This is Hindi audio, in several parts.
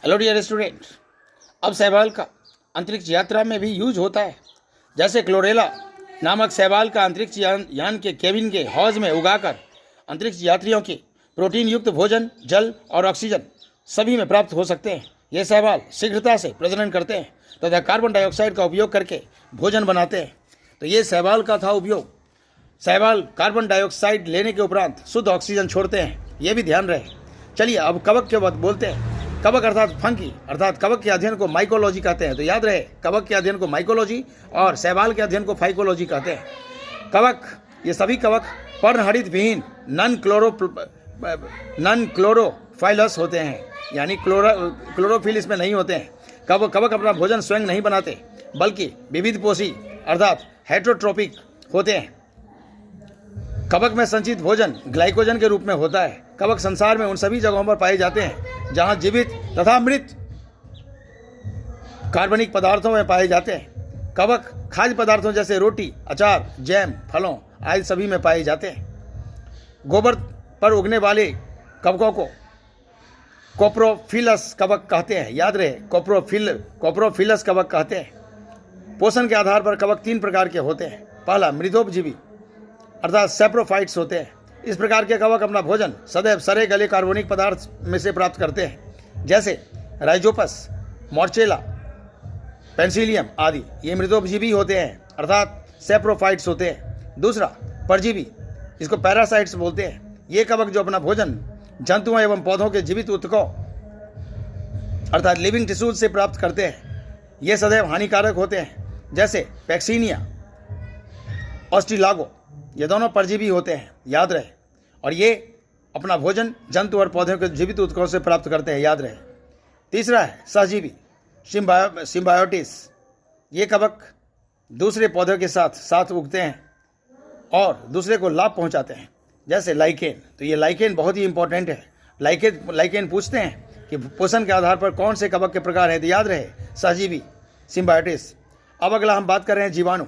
हेलो डियर स्टूडेंट, अब शैवाल का अंतरिक्ष यात्रा में भी यूज होता है। जैसे क्लोरेला नामक शैवाल का अंतरिक्ष यान के केबिन के हौज में उगाकर अंतरिक्ष यात्रियों के प्रोटीन युक्त भोजन, जल और ऑक्सीजन सभी में प्राप्त हो सकते हैं। ये शैवाल शीघ्रता से प्रजनन करते हैं तथा कार्बन डाइऑक्साइड का उपयोग करके भोजन बनाते हैं। तो ये शैवाल का था उपयोग। शैवाल कार्बन डाइऑक्साइड लेने के उपरांत शुद्ध ऑक्सीजन छोड़ते हैं, ये भी ध्यान रहे। चलिए अब कवक के बाद बोलते हैं। कवक अर्थात फंकी अर्थात कवक के अध्ययन को माइकोलॉजी कहते हैं। तो याद रहे, कवक के अध्ययन को माइकोलॉजी और शैवाल के अध्ययन को फाइकोलॉजी कहते हैं। कवक, ये सभी कवक पर्णहरित विहीन नन क्लोरोफाइलस होते हैं, यानी क्लोरोफिल इसमें नहीं होते हैं। कवक अपना भोजन स्वयं नहीं बनाते बल्कि विविध पोषी अर्थात हेटेरोट्रोपिक होते हैं। कवक में संचित भोजन ग्लाइकोजन के रूप में होता है। कवक संसार में उन सभी जगहों पर पाए जाते हैं जहां जीवित तथा मृत कार्बनिक पदार्थों में पाए जाते हैं। कवक खाद्य पदार्थों जैसे रोटी, अचार, जैम, फलों आदि सभी में पाए जाते हैं। गोबर पर उगने वाले कवकों को कोप्रोफिलस कवक कहते हैं। याद रहे, कोप्रोफिलस कवक कहते हैं। पोषण के आधार पर कवक 3 प्रकार के होते हैं। पहला, मृदोपजीवी अर्थात सैप्रोफाइट्स होते हैं। इस प्रकार के कवक अपना भोजन सदैव सड़े गले कार्बनिक पदार्थ में से प्राप्त करते हैं, जैसे राइजोपस, मॉर्चेला, पेंसिलियम आदि। ये मृदोपजीवी होते हैं अर्थात सैप्रोफाइट्स होते हैं। दूसरा, परजीवी, इसको पैरासाइट्स बोलते हैं। ये कवक जो अपना भोजन जंतुओं एवं पौधों के जीवित ऊतकों अर्थात लिविंग टिश्यूज से प्राप्त करते हैं। ये सदैव हानिकारक होते हैं, जैसे पैक्सीनिया, ऑस्ट्रिलागो, ये दोनों परजीवी होते हैं। याद रहे, और ये अपना भोजन जंतु और पौधों के जीवित ऊतकों से प्राप्त करते हैं। याद रहे। तीसरा है सहजीवी, सिम्बायोटिस। ये कवक दूसरे पौधों के साथ उगते हैं और दूसरे को लाभ पहुंचाते हैं, जैसे लाइकेन। तो ये लाइकेन बहुत ही इंपॉर्टेंट है। लाइकेन पूछते हैं कि पोषण के आधार पर कौन से कवक के प्रकार हैं। तो याद रहे, सहजीवी, सिम्बायोटिस। अब अगला हम बात कर रहे हैं जीवाणु,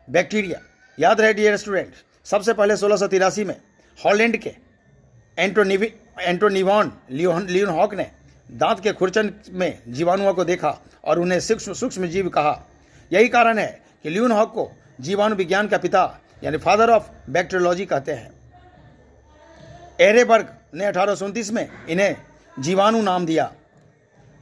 बैक्टीरिया। याद रहे डियर स्टूडेंट, सबसे पहले 1683 में हॉलैंड के एंटोनिवॉन लियोनहॉक ने दांत के खुरचन में जीवाणुओं को देखा और उन्हें सूक्ष्म जीव कहा। यही कारण है कि लियोनहॉक को जीवाणु विज्ञान का पिता यानी फादर ऑफ बैक्टीरियोलॉजी कहते हैं। एरेबर्ग ने 1829 में इन्हें जीवाणु नाम दिया।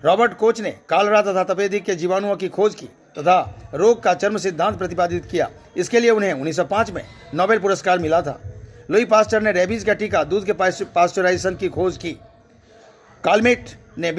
रॉबर्ट कोच ने कालरा तथा तपेदिक के जीवाणुओं की खोज की तथा रोग का चर्म सिद्धांत प्रतिपादित किया। इसके लिए उन्हें 1905 में नोबेल पुरस्कार मिला था। लुई पास्टर ने रेबीज का टीका, दूध के पास्चराइजेशन की खोज की। कालमेट ने